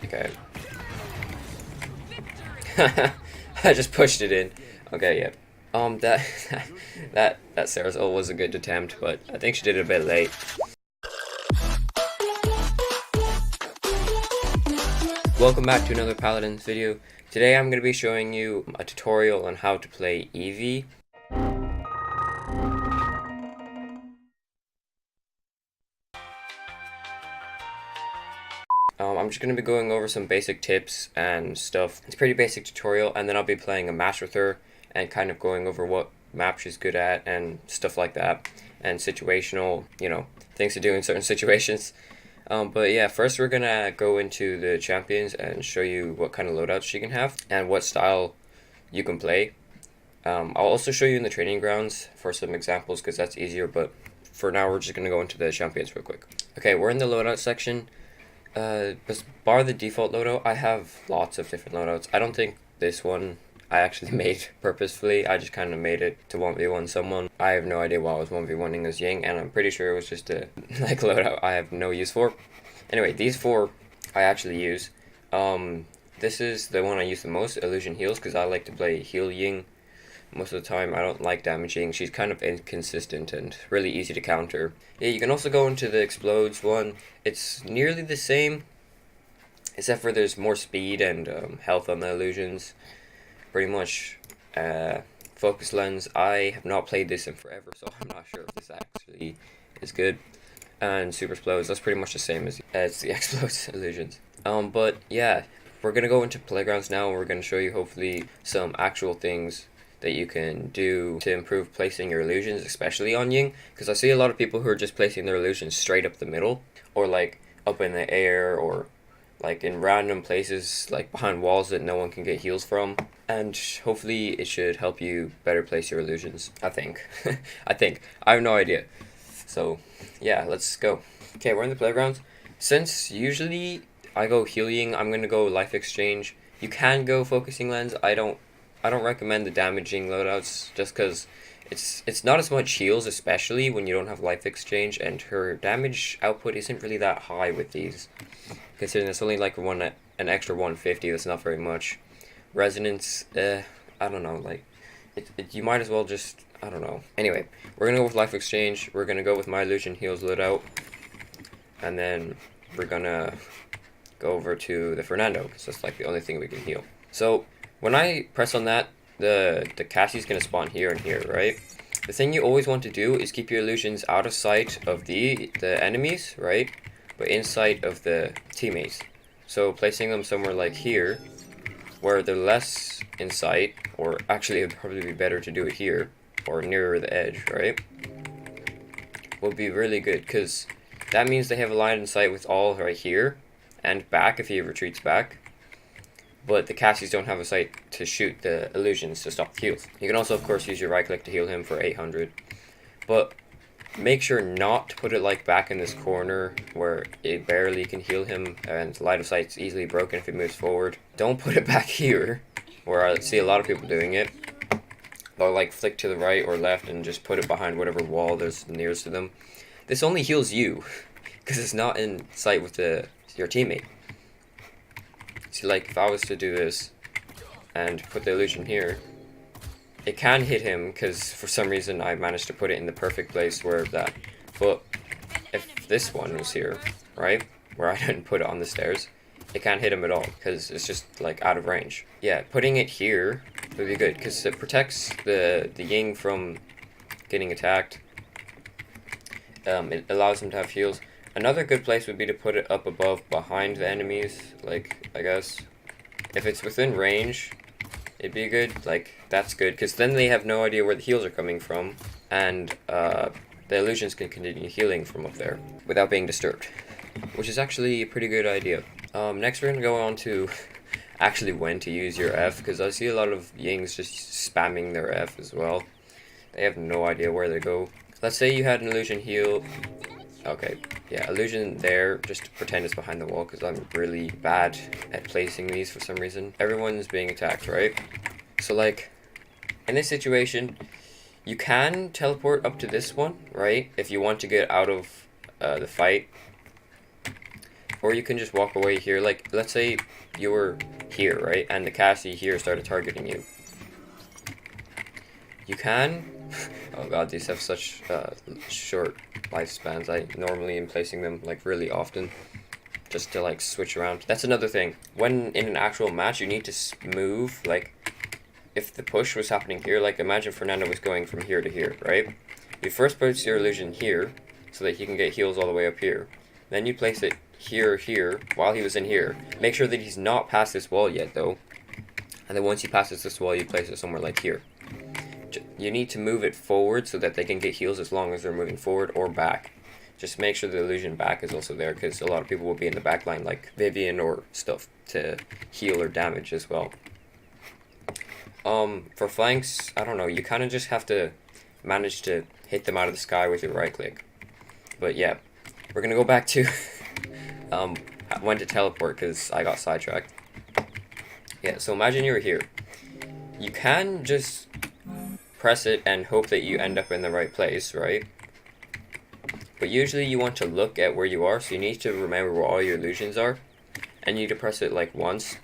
Okay. I just pushed it in. Okay, yeah. That that Sarah's ult was a good attempt, but I think she did it a bit late. Welcome back to another Paladins video. Today I'm going to be showing you a tutorial on how to play Eevee. I'm just going to be going over some basic tips and stuff. It's a pretty basic tutorial, and then I'll be playing a match with her and kind of going over what map she's good at and stuff like that, and situational, things to do in certain situations. But yeah, first we're gonna go into the champions and show you what kind of loadouts she can have and what style you can play. I'll also show you in the training grounds for some examples because that's easier, but for now we're just gonna go into the champions real quick. Okay, we're in the loadout section. Bar the default loadout, I have lots of different loadouts. I don't think this one I actually made purposefully. I just kind of made it to 1v1 someone. I have no idea why I was 1v1ing as Ying, and I'm pretty sure it was just a loadout I have no use for. Anyway, these four I actually use. This is the one I use the most, Illusion Heals, because I like to play Heal Ying most of the time. I don't like damaging. She's kind of inconsistent and really easy to counter. Yeah, you can also go into the Explodes one. It's nearly the same, except for there's more speed and health on the illusions. Pretty much focus lens. I have not played this in forever, so I'm not sure if this actually is good. And super explodes, that's pretty much the same as the explodes illusions. But yeah, we're gonna go into playgrounds now, and we're gonna show you hopefully some actual things that you can do to improve placing your illusions, especially on Ying, because I see a lot of people who are just placing their illusions straight up the middle, or like up in the air, or like in random places, like behind walls that no one can get heals from. And hopefully it should help you better place your illusions, I think. I have no idea. So yeah, let's go. Okay, we're in the playgrounds. Since usually I go healing, I'm gonna go life exchange. You can go focusing lens. I don't recommend the damaging loadouts just because it's not as much heals, especially when you don't have life exchange, and her damage output isn't really that high with these, considering it's only like an extra 150. That's not very much. Resonance, I don't know, like you might as well just, I don't know. Anyway, we're gonna go with life exchange. We're gonna go with my illusion heals loadout, and then we're gonna go over to the Fernando because that's like the only thing we can heal. So when I press on that, the Cassie's gonna spawn here and here, right? The thing you always want to do is keep your illusions out of sight of the enemies, right? But in sight of the teammates. So placing them somewhere like here, where they're less in sight, or actually it would probably be better to do it here, or nearer the edge, right? Will be really good, because that means they have a line in sight with all right here, and back if he retreats back. But the Cassies don't have a sight to shoot the illusions to stop the heals. You can also, of course, use your right click to heal him for 800. But make sure not to put it like back in this corner where it barely can heal him and line of sight's easily broken if it moves forward. Don't put it back here where I see a lot of people doing it. They'll like flick to the right or left and just put it behind whatever wall there's nearest to them. This only heals you because it's not in sight with your teammate. See, like if I was to do this and put the illusion here, it can hit him because for some reason I managed to put it in the perfect place where that. But if this one was here, right, where I didn't put it on the stairs, it can't hit him at all because it's just like out of range. Yeah, putting it here would be good because it protects the Ying from getting attacked. It allows him to have heals. Another good place would be to put it up above behind the enemies, like, I guess. If it's within range, it'd be good, like, that's good, because then they have no idea where the heals are coming from, and the illusions can continue healing from up there without being disturbed, which is actually a pretty good idea. Next we're going to go on to actually when to use your F, because I see a lot of Yings just spamming their F as well. They have no idea where they go. Let's say you had an illusion heal. Okay, yeah, illusion there, just to pretend it's behind the wall, because I'm really bad at placing these for some reason. Everyone's being attacked, right? So, like, in this situation, you can teleport up to this one, right? If you want to get out of the fight. or you can just walk away here. Like, let's say you were here, right? And the Cassie here started targeting you. You can... oh god, these have such short lifespans. I normally am placing them, like, really often. Just to, like, switch around. That's another thing. When in an actual match, you need to move, like... if the push was happening here, like, imagine Fernando was going from here to here, right? You first place your illusion here, so that he can get heals all the way up here. Then you place it here, while he was in here. Make sure that he's not past this wall yet, though. And then once he passes this wall, you place it somewhere like here. You need to move it forward so that they can get heals as long as they're moving forward or back. Just make sure the illusion back is also there, because a lot of people will be in the back line, like Vivian or stuff, to heal or damage as well. For flanks, I don't know, you kind of just have to manage to hit them out of the sky with your right click. But yeah, we're gonna go back to when to teleport, because I got sidetracked. Yeah, so imagine you were here. You can just press it and hope that you end up in the right place, right? But usually you want to look at where you are, so you need to remember where all your illusions are. And you need to press it like once.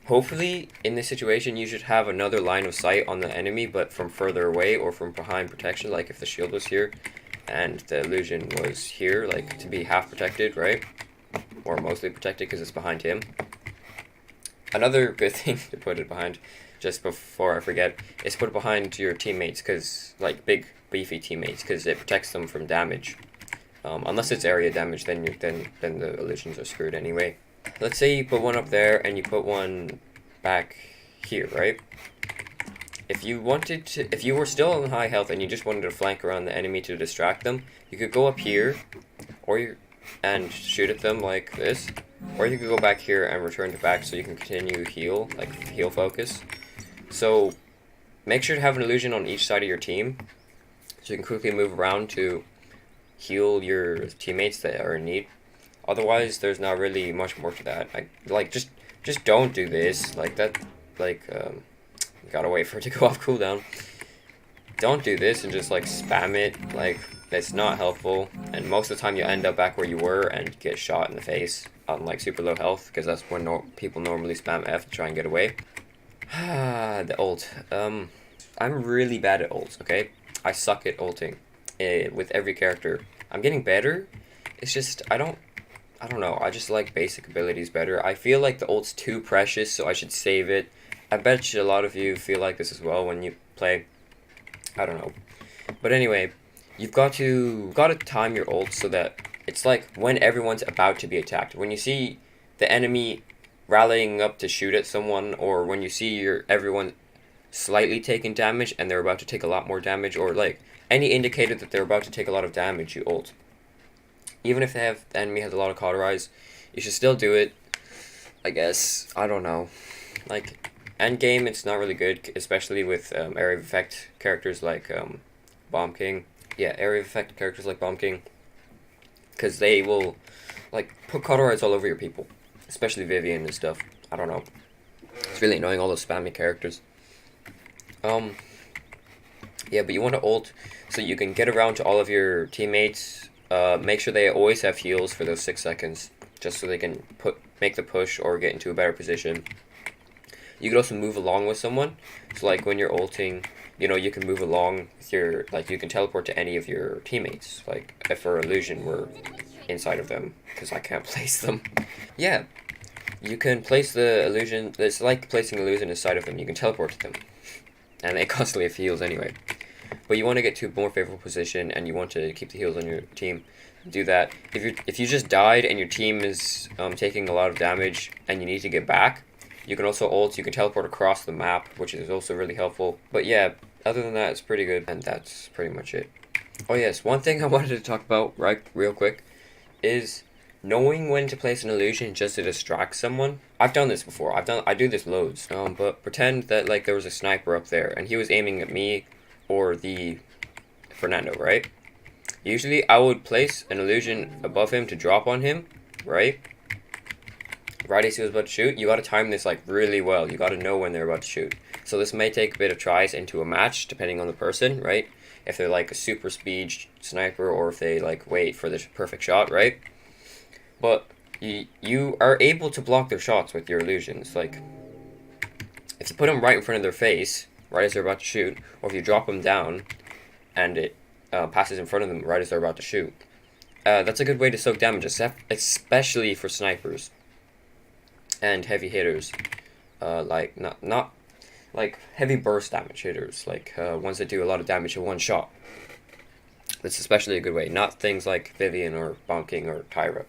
Hopefully, in this situation, you should have another line of sight on the enemy, but from further away or from behind protection, like if the shield was here and the illusion was here, like to be half protected, right? Or mostly protected because it's behind him. Another good thing to put it behind, just before I forget, is put it behind your teammates, because, like, big, beefy teammates, because it protects them from damage. Unless it's area damage, then the illusions are screwed anyway. Let's say you put one up there and you put one back here, right? If you were still on high health and you just wanted to flank around the enemy to distract them, you could go up here, and shoot at them like this, or you could go back here and return to back so you can continue heal, like heal focus. So make sure to have an illusion on each side of your team, so you can quickly move around to heal your teammates that are in need. Otherwise, there's not really much more to that. Just don't do this. Like that, you gotta wait for it to go off cooldown. Don't do this and just, like, spam it. Like, it's not helpful. And most of the time you end up back where you were and get shot in the face on, like, super low health, because that's when people normally spam F to try and get away. The ult. I'm really bad at ults, okay? I suck at ulting with every character. I'm getting better. It's just, I don't know, I just like basic abilities better. I feel like the ult's too precious, so I should save it. I bet you a lot of you feel like this as well when you play. I don't know. But anyway, you've got to time your ult so that it's like when everyone's about to be attacked. When you see the enemy rallying up to shoot at someone, or when you see everyone slightly taking damage and they're about to take a lot more damage, or like any indicator that they're about to take a lot of damage, you ult. Even if the enemy has a lot of cauterize, you should still do it, I guess. I don't know. Like, end game, it's not really good, especially with area of effect characters like Bomb King. Yeah, area of effect characters like Bomb King. Because they will, like, put cauterize all over your people. Especially Vivian and stuff. I don't know. It's really annoying, all those spammy characters. Yeah, but you want to ult so you can get around to all of your teammates. Make sure they always have heals for those 6 seconds, just so they can make the push or get into a better position. You could also move along with someone, so like when you're ulting, you know, you can move along with you can teleport to any of your teammates, like if for illusion we're inside of them, because I can't place them. Yeah, you can place the illusion, it's like placing illusion inside of them, you can teleport to them, and they constantly have heals anyway. But you want to get to a more favorable position, and you want to keep the heals on your team. Do that. If you just died and your team is taking a lot of damage and you need to get back, you can also ult. You can teleport across the map, which is also really helpful. But yeah, other than that, it's pretty good, and that's pretty much it. Oh yes, one thing I wanted to talk about real quick is knowing when to place an illusion just to distract someone. I've done this before. I do this loads. But pretend that like there was a sniper up there and he was aiming at me or the Fernando, right? Usually I would place an illusion above him to drop on him, right? Right as he was about to shoot. You gotta time this like really well. You gotta know when they're about to shoot. So this may take a bit of tries into a match, depending on the person, right? If they're like a super speed sniper, or if they like wait for the perfect shot, right? But you are able to block their shots with your illusions. Like, if you put them right in front of their face, right as they're about to shoot, or if you drop them down and it passes in front of them right as they're about to shoot, that's a good way to soak damage, especially for snipers and heavy hitters. Like, not like heavy burst damage hitters, like ones that do a lot of damage in one shot. That's especially a good way. Not things like Vivian or Bonking or Tyra.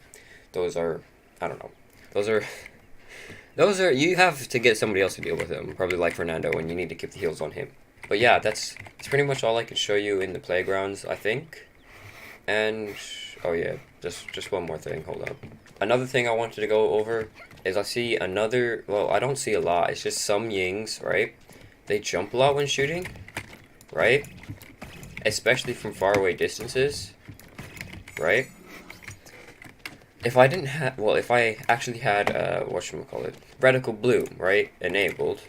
Those are, I don't know. Those are, you have to get somebody else to deal with them. Probably like Fernando, and you need to keep the heals on him. But yeah, that's pretty much all I can show you in the playgrounds, I think. And, oh yeah, just one more thing, hold on. Another thing I wanted to go over is I see another, well, I don't see a lot. It's just some Yings, right? They jump a lot when shooting, right? Especially from far away distances, right? If I didn't have, well, if I actually had, whatchamacallit, reticle bloom, right, enabled,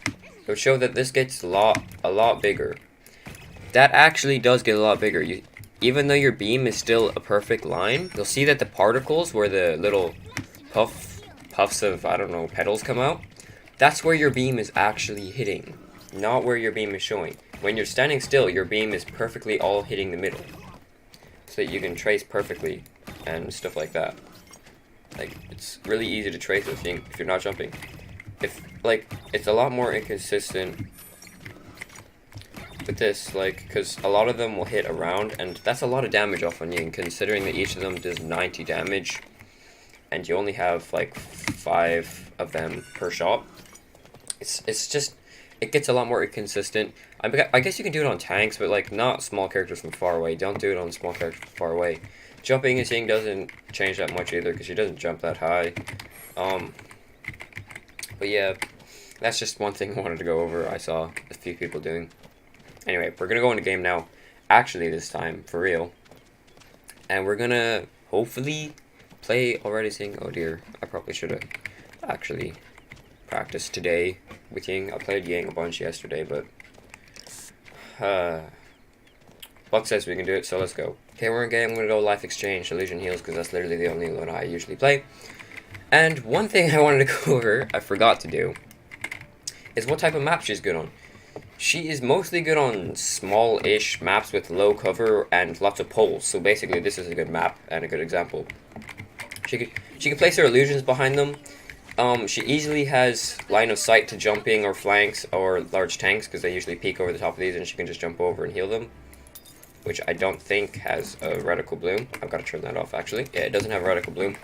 it would show that this gets a lot bigger. That actually does get a lot bigger. Even though your beam is still a perfect line, you'll see that the particles where the little puffs of, I don't know, petals come out, that's where your beam is actually hitting, not where your beam is showing. When you're standing still, your beam is perfectly all hitting the middle, so that you can trace perfectly and stuff like that. Like, it's really easy to trace this thing if you're not jumping. It's a lot more inconsistent with this, like, because a lot of them will hit around, and that's a lot of damage off on Ying, considering that each of them does 90 damage, and you only have, like, 5 of them per shot. It's just, it gets a lot more inconsistent. I guess you can do it on tanks, but, like, not small characters from far away. Don't do it on small characters from far away. Jumping in Ying doesn't change that much either, because she doesn't jump that high. But yeah, that's just one thing I wanted to go over. I saw a few people doing. Anyway, we're gonna go into game now. Actually, this time, for real. And we're gonna, hopefully, play already Ying. Oh dear, I probably should have actually practiced today with Ying. I played Ying a bunch yesterday, but Buck says we can do it, so let's go. Okay, we're in game. I'm gonna go Life Exchange, Illusion Heals, because that's literally the only one I usually play. And one thing I wanted to go over, I forgot to do, is what type of map she's good on. She is mostly good on small-ish maps with low cover and lots of poles. So basically, this is a good map and a good example. She can place her illusions behind them. She easily has line of sight to jumping or flanks or large tanks, because they usually peek over the top of these, and she can just jump over and heal them. Which I don't think has a reticle bloom. I've got to turn that off, actually. Yeah, it doesn't have a reticle bloom.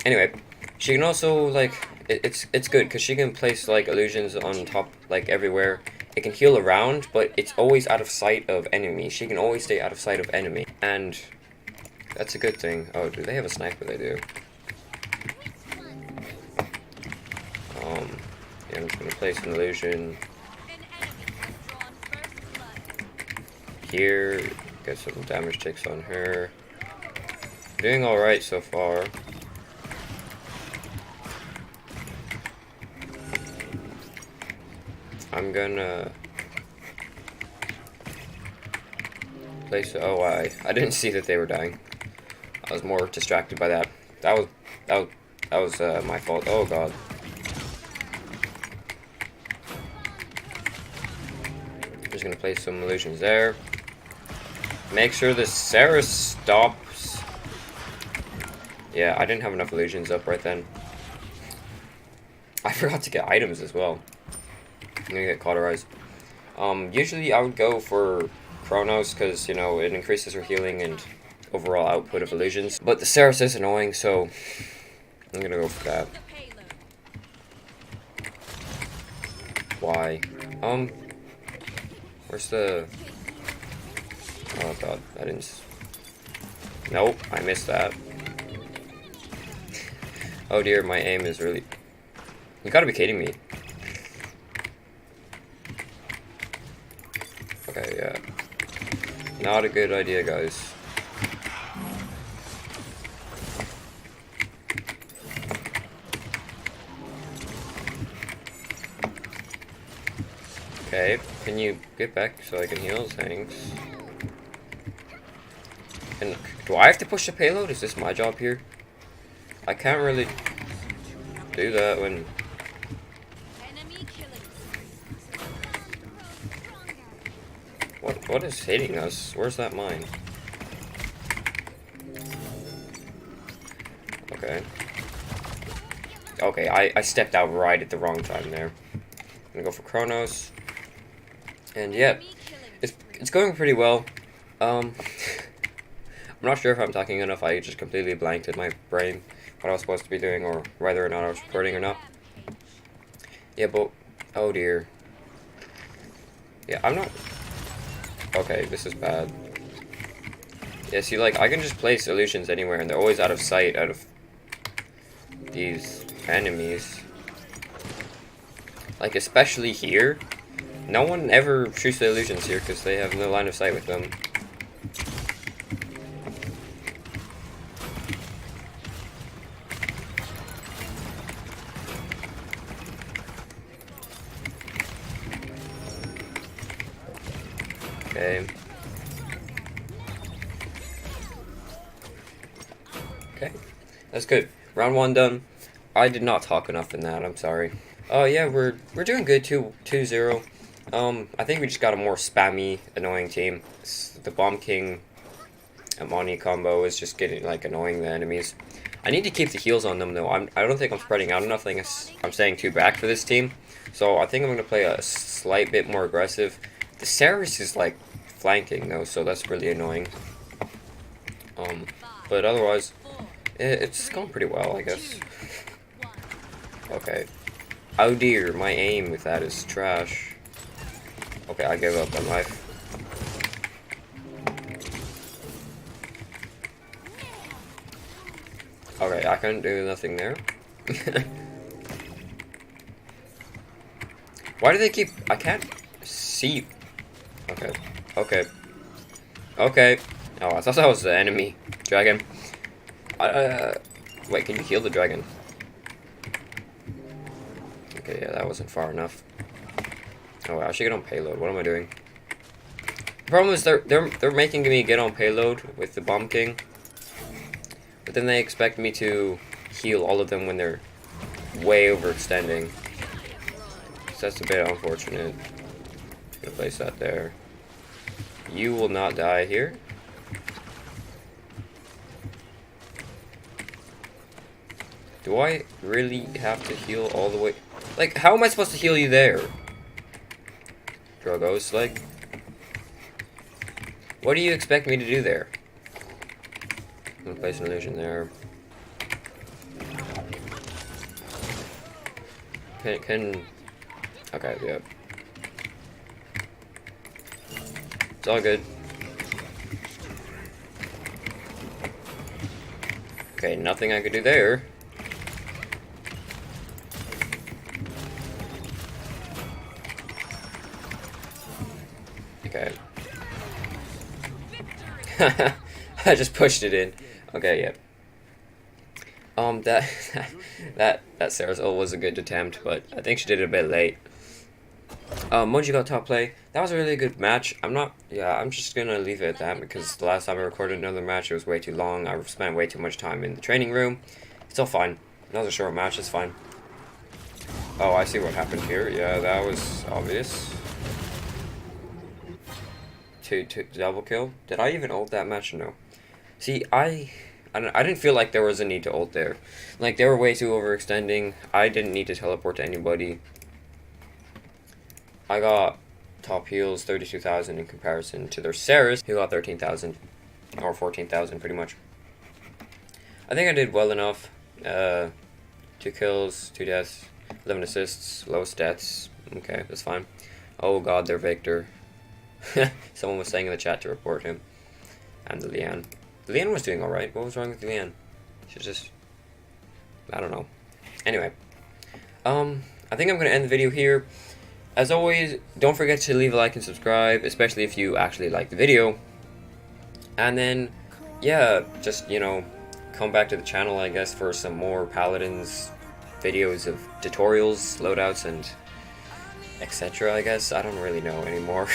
Anyway, she can also, like, it's good, because she can place, like, illusions on top, like, everywhere. It can heal around, but it's always out of sight of enemies. She can always stay out of sight of enemy, and that's a good thing. Oh, do they have a sniper? They do. Yeah, I'm just gonna place an illusion here. Get some damage ticks on her. Doing all right so far. I'm gonna place. Oh, I didn't see that they were dying. I was more distracted by that. That was my fault. Oh god. Just gonna place some illusions there. Make sure the Sarah stops. Yeah, I didn't have enough illusions up right then. I forgot to get items as well. I'm gonna get cauterized. Usually I would go for Chronos, because, you know, it increases her healing and overall output of illusions. But the Ceres is annoying, so I'm gonna go for that. Why? Where's the... Oh god, I didn't... Nope, I missed that. Oh dear, my aim is really... You gotta be kidding me. Okay, yeah. Not a good idea, guys. Okay, can you get back so I can heal? Thanks. And do I have to push the payload? Is this my job here? I can't really do that when... What is hitting us? Where's that mine? Okay. Okay, I stepped out right at the wrong time there. I'm gonna go for Kronos. And yeah, it's going pretty well. I'm not sure if I'm talking enough. I just completely blanked in my brain what I was supposed to be doing, or whether or not I was recording or not. Yeah, but oh dear. Yeah, I'm not. Okay, this is bad. Yeah, see, like, I can just place illusions anywhere, and they're always out of sight, out of these enemies. Like, especially here. No one ever shoots the illusions here, because they have no line of sight with them. Okay. Okay, that's good. Round 1 done. I did not talk enough in that. I'm sorry. Oh yeah, we're doing good. 2-0. I think we just got a more spammy, annoying team. The Bomb King Amani combo is just getting like annoying the enemies. I need to keep the heals on them though. I don't think I'm spreading out enough. I think I'm staying too back for this team. So I think I'm gonna play a slight bit more aggressive. The Ceres is like flanking though, so that's really annoying. But otherwise, it's going pretty well, I guess. Okay. Oh dear, my aim with that is trash. Okay, I give up on life. Okay, I couldn't do nothing there. Why do they keep... I can't see... Okay. Okay. Okay. Oh, I thought that was the enemy dragon. Wait, can you heal the dragon? Okay, yeah, that wasn't far enough. Oh, I should get on payload. What am I doing? The problem is they're making me get on payload with the Bomb King, but then they expect me to heal all of them when they're way overextending. So that's a bit unfortunate. I'm gonna place that there. You will not die here. Do I really have to heal all the way? Like, how am I supposed to heal you there? Drogos, like... What do you expect me to do there? I'm gonna place an illusion there. Can... Okay, yep. It's all good. Okay, nothing I could do there. Okay. I just pushed it in. Okay, yeah. That Sarah's ult was a good attempt, but I think she did it a bit late. Moji got top play. That was a really good match. I'm just gonna leave it at that because the last time I recorded another match, it was way too long. I spent way too much time in the training room. It's all fine. Another short match is fine. Oh, I see what happened here. Yeah, that was obvious. To double kill. Did I even ult that match or no? See, I didn't feel like there was a need to ult there. Like, they were way too overextending. I didn't need to teleport to anybody. I got top heals 32,000 in comparison to their Ceres, who got 13,000 or 14,000 pretty much. I think I did well enough. 2 kills, 2 deaths, 11 assists, low stats. Okay, that's fine. Oh god, they're Victor. Someone was saying in the chat to report him. And the Leanne. The Leanne was doing alright. What was wrong with the Leanne? She's just... I don't know. Anyway. I think I'm going to end the video here. As always, don't forget to leave a like and subscribe, especially if you actually like the video. And then, yeah, just, you know, come back to the channel, I guess, for some more Paladins videos of tutorials, loadouts, and etc., I guess. I don't really know anymore.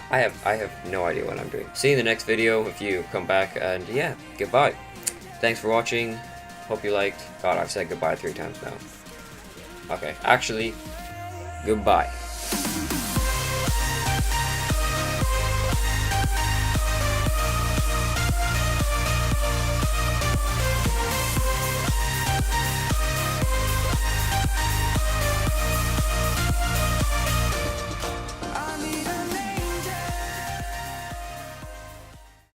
I have no idea what I'm doing. See you in the next video if you come back, and yeah, goodbye. thanks for watching. Hope you liked. God, I've said goodbye 3 times now. Okay, actually, goodbye.